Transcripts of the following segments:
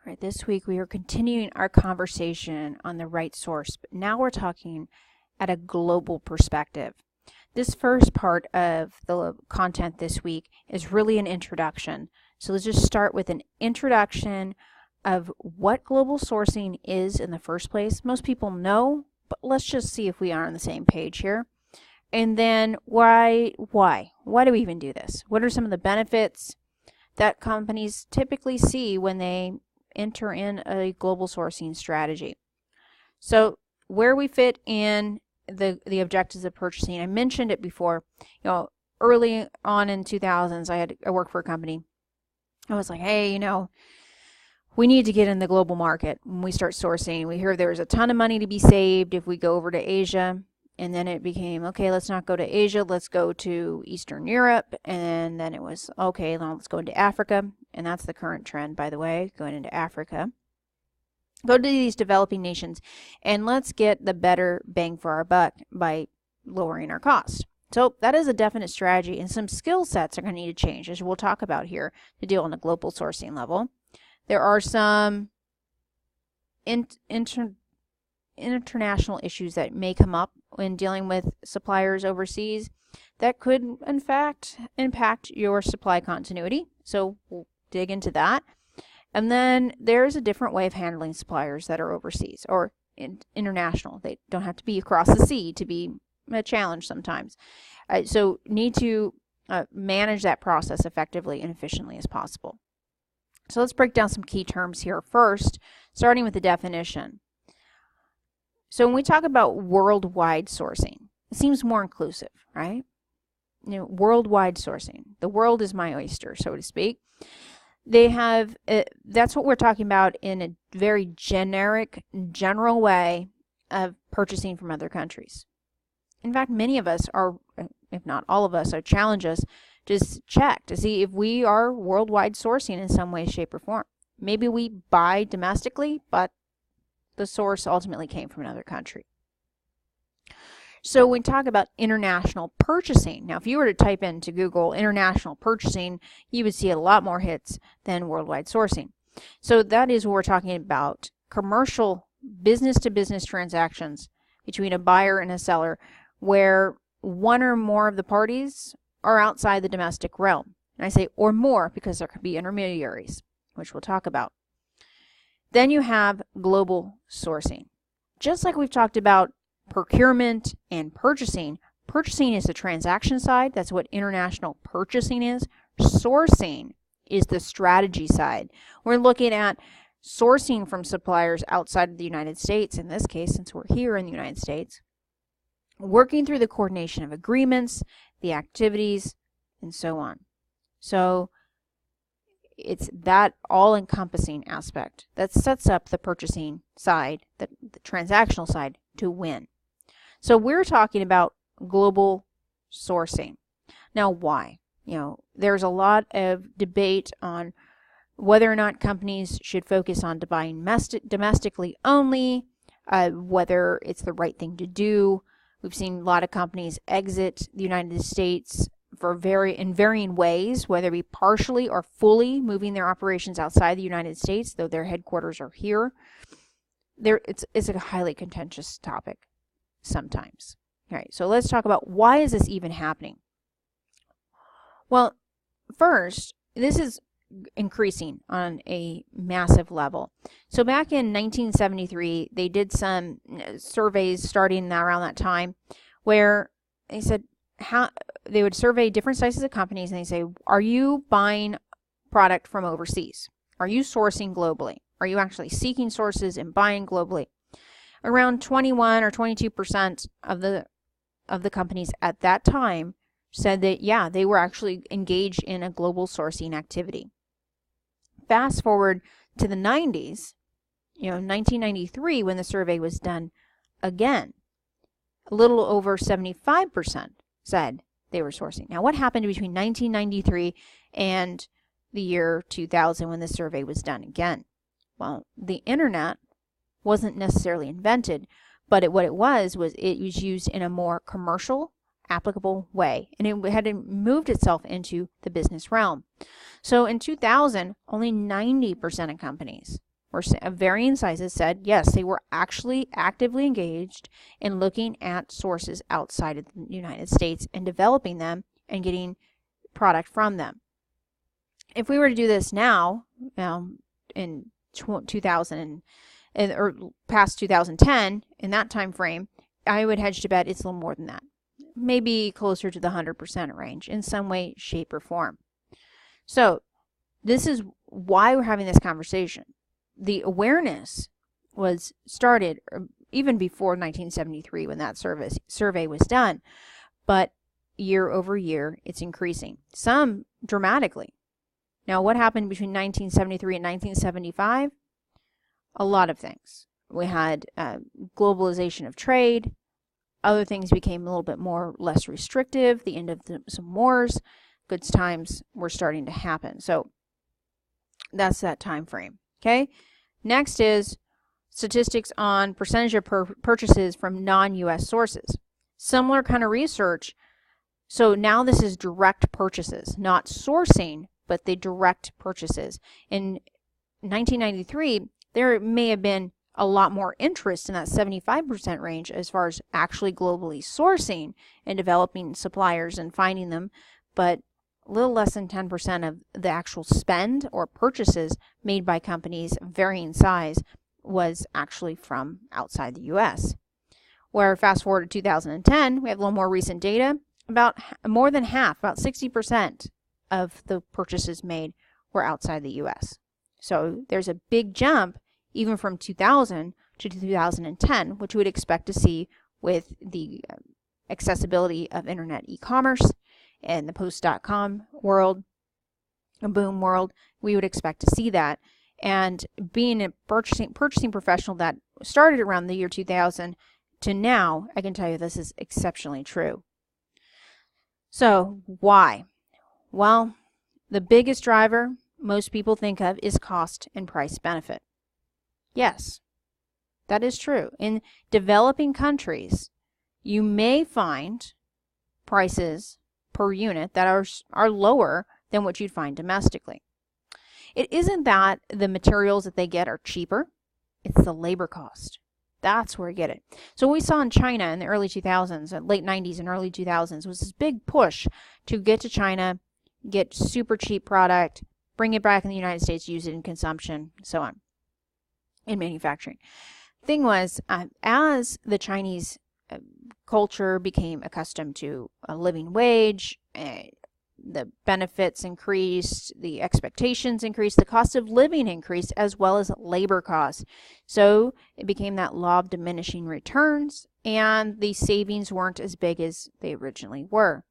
All right, this week we are continuing our conversation on the right source, but now we're talking at a global perspective. This first part of the content this week is really an introduction. So let's just start with an introduction of what global sourcing is in the first place. Most people know, but let's just see if we are on the same page here. And then why do we even do this? What are some of the benefits that companies typically see when they enter in a global sourcing strategy? So where we fit in the objectives of purchasing, I mentioned it before. Early on in 2000s, I worked for a company. I was like, hey, we need to get in the global market. When we start sourcing, we hear there's a ton of money to be saved if we go over to Asia. And then it became, okay, let's not go to Asia, let's go to Eastern Europe. And then it was, okay, now let's go into Africa. And that's the current trend, by the way, going into Africa. Go to these developing nations and let's get the better bang for our buck by lowering our cost. So that is a definite strategy, and some skill sets are going to need to change, as we'll talk about here, to deal on a global sourcing level. There are some international issues that may come up when dealing with suppliers overseas that could, in fact, impact your supply continuity. So we'll dig into that. And then there's a different way of handling suppliers that are overseas or international. They don't have to be across the sea to be a challenge sometimes. So need to manage that process effectively and efficiently as possible. So let's break down some key terms here first, starting with the definition. So when we talk about worldwide sourcing, it seems more inclusive, right? Worldwide sourcing. The world is my oyster, so to speak. They have, that's what we're talking about in a very generic, general way of purchasing from other countries. In fact, many of us are, if not all of us, challenge us to check to see if we are worldwide sourcing in some way, shape, or form. Maybe we buy domestically, but the source ultimately came from another country. So when we talk about international purchasing, now if you were to type into Google international purchasing, you would see a lot more hits than worldwide sourcing. So that is what we're talking about: commercial business-to-business transactions between a buyer and a seller where one or more of the parties are outside the domestic realm. And I say or more because there could be intermediaries, which we'll talk about. Then you have global sourcing. Just like we've talked about procurement and purchasing, purchasing is the transaction side. That's what international purchasing is. Sourcing is the strategy side. We're looking at sourcing from suppliers outside of the United States, in this case, since we're here in the United States, working through the coordination of agreements, the activities, and so on. So it's that all-encompassing aspect that sets up the purchasing side, the transactional side, to win. So we're talking about global sourcing. Now, why? There's a lot of debate on whether or not companies should focus on buying domestically only, whether it's the right thing to do. We've seen a lot of companies exit the United States in varying ways, whether it be partially or fully moving their operations outside the United States, though their headquarters are here. It's a highly contentious topic sometimes. All right, so let's talk about why is this even happening? Well, first, this is increasing on a massive level. So back in 1973, they did some surveys starting around that time where they said how they would survey different sizes of companies, and they say, are you buying product from overseas? Are you sourcing globally? Are you actually seeking sources and buying globally? Around 21 or 22% of the companies at that time said that, yeah, they were actually engaged in a global sourcing activity. Fast forward to the 90s, 1993, when the survey was done again, a little over 75% said they were sourcing. Now, what happened between 1993 and the year 2000 when the survey was done again? Well, the internet wasn't necessarily invented, but what it was used in a more commercial, applicable way, and it had moved itself into the business realm. So in 2000, only 90% of companies of varying sizes said, yes, they were actually actively engaged in looking at sources outside of the United States and developing them and getting product from them. If we were to do this now, in 2000 or past 2010, in that time frame, I would hedge to bet it's a little more than that. Maybe closer to the 100% range in some way, shape, or form. So this is why we're having this conversation. The awareness was started even before 1973 when that survey was done, but year over year it's increasing, some dramatically. Now, what happened between 1973 and 1975? A lot of things. We had globalization of trade. Other things became a little bit less restrictive. The end of some wars. Goods times were starting to happen. So that's that time frame. Okay. Next is statistics on percentage of purchases from non-U.S. sources. Similar kind of research. So now this is direct purchases, not sourcing, but the direct purchases. In 1993, there may have been a lot more interest in that 75% range as far as actually globally sourcing and developing suppliers and finding them, but a little less than 10% of the actual spend or purchases made by companies of varying size was actually from outside the U.S. Where fast forward to 2010, we have a little more recent data, about more than half, about 60% of the purchases made were outside the U.S. So there's a big jump even from 2000 to 2010, which we would expect to see with the accessibility of internet e-commerce and the post.com world, a boom world. We would expect to see that. And being a purchasing professional that started around the year 2000 to now, I can tell you this is exceptionally true. So why? Well, the biggest driver most people think of is cost and price benefit. Yes, that is true. In developing countries, you may find prices per unit that are lower than what you'd find domestically. It isn't that the materials that they get are cheaper, it's the labor cost. That's where you get it. So what we saw in China in the early 2000s, late 90s and early 2000s, was this big push to get to China, get super cheap product, bring it back in the United States, use it in consumption, so on, in manufacturing. Thing was, as the Chinese culture became accustomed to a living wage, the benefits increased, the expectations increased, the cost of living increased, as well as labor costs. So it became that law of diminishing returns, and the savings weren't as big as they originally were.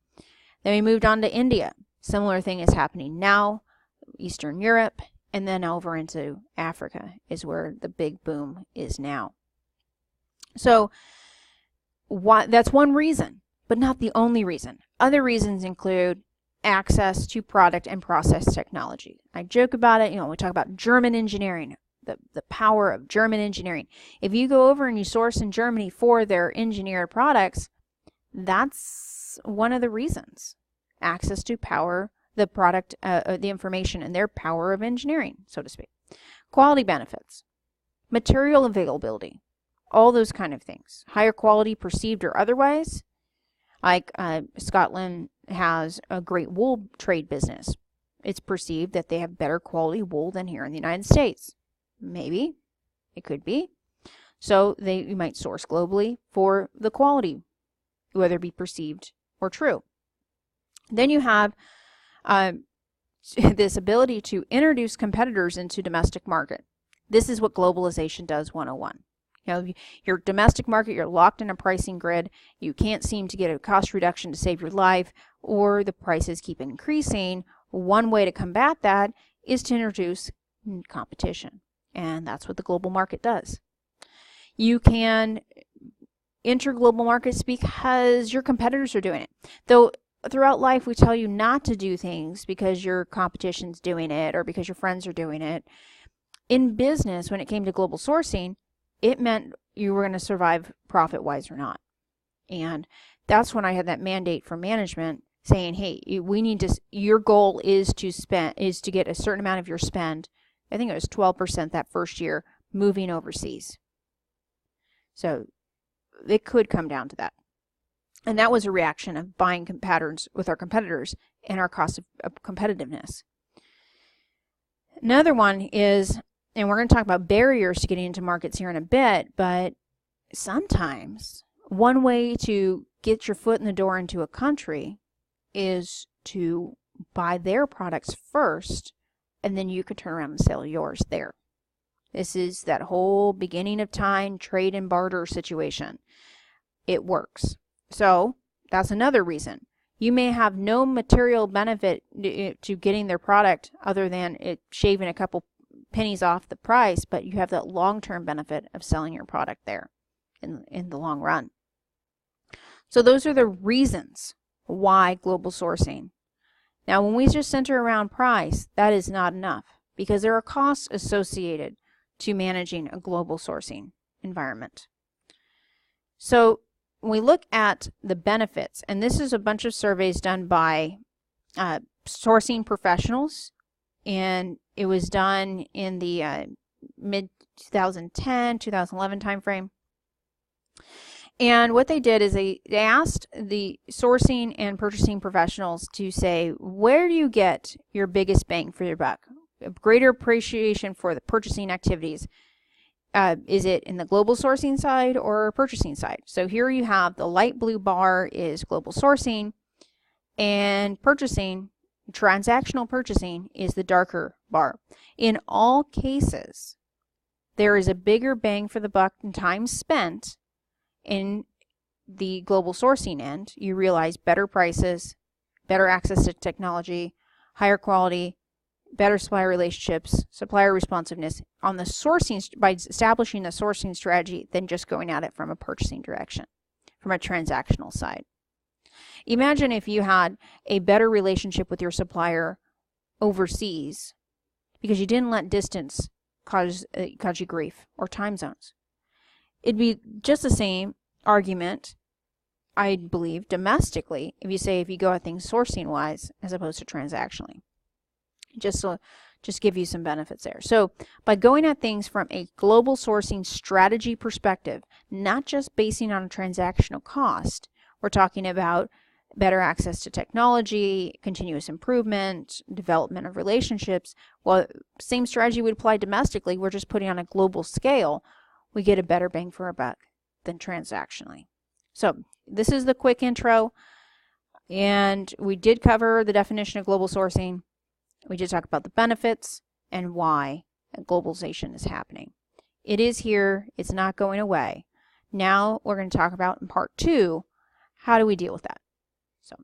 Then we moved on to India. Similar thing is happening now. Eastern Europe, and then over into Africa is where the big boom is now. So that's one reason, but not the only reason. Other reasons include access to product and process technology. I joke about it, we talk about German engineering, the power of German engineering. If you go over and you source in Germany for their engineered products, that's one of the reasons. Access to power, the product, the information, and their power of engineering, so to speak. Quality benefits, material availability, all those kind of things. Higher quality perceived or otherwise. Like Scotland has a great wool trade business. It's perceived that they have better quality wool than here in the United States. Maybe. It could be. So you might source globally for the quality, whether it be perceived or true. Then you have this ability to introduce competitors into domestic market. This is what globalization does 101. Your domestic market, you're locked in a pricing grid. You can't seem to get a cost reduction to save your life, or the prices keep increasing. One way to combat that is to introduce competition, and that's what the global market does. You can enter global markets because your competitors are doing it. Though throughout life we tell you not to do things because your competition's doing it or because your friends are doing it. In business, when it came to global sourcing, it meant you were going to survive profit-wise or not. And that's when I had that mandate from management saying, hey, we need to, your goal is to get a certain amount of your spend I think it was 12% that first year moving overseas. So it could come down to that. And that was a reaction of buying patterns with our competitors and our cost of competitiveness. Another one is, and we're going to talk about barriers to getting into markets here in a bit, but sometimes one way to get your foot in the door into a country is to buy their products first, and then you can turn around and sell yours there. This is that whole beginning of time trade and barter situation. It works. So that's another reason. You may have no material benefit to getting their product other than it shaving a couple pennies off the price, but you have that long-term benefit of selling your product there in the long run. So those are the reasons why global sourcing. Now, when we just center around price, that is not enough because there are costs associated to managing a global sourcing environment. So when we look at the benefits, and this is a bunch of surveys done by sourcing professionals, and it was done in the mid-2010, 2011 timeframe. And what they did is they asked the sourcing and purchasing professionals to say, where do you get your biggest bang for your buck? A greater appreciation for the purchasing activities. Is it in the global sourcing side or purchasing side? So here you have the light blue bar is global sourcing, and purchasing, transactional purchasing, is the darker bar. In all cases, there is a bigger bang for the buck in time spent in the global sourcing end. You realize better prices, better access to technology, higher quality, better supplier relationships, supplier responsiveness on the sourcing by establishing a sourcing strategy than just going at it from a purchasing direction, from a transactional side. Imagine if you had a better relationship with your supplier overseas because you didn't let distance cause you grief, or time zones. It'd be just the same argument, I believe, domestically, if you go at things sourcing wise as opposed to transactionally. Just give you some benefits there. So by going at things from a global sourcing strategy perspective, not just basing on a transactional cost, we're talking about better access to technology, continuous improvement, development of relationships. Well, same strategy would apply domestically. We're just putting on a global scale. We get a better bang for our buck than transactionally. So this is the quick intro, and we did cover the definition of global sourcing. We did talk about the benefits and why globalization is happening. It is here. It's not going away. Now we're going to talk about in part 2, how do we deal with that? So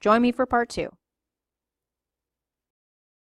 join me for part 2.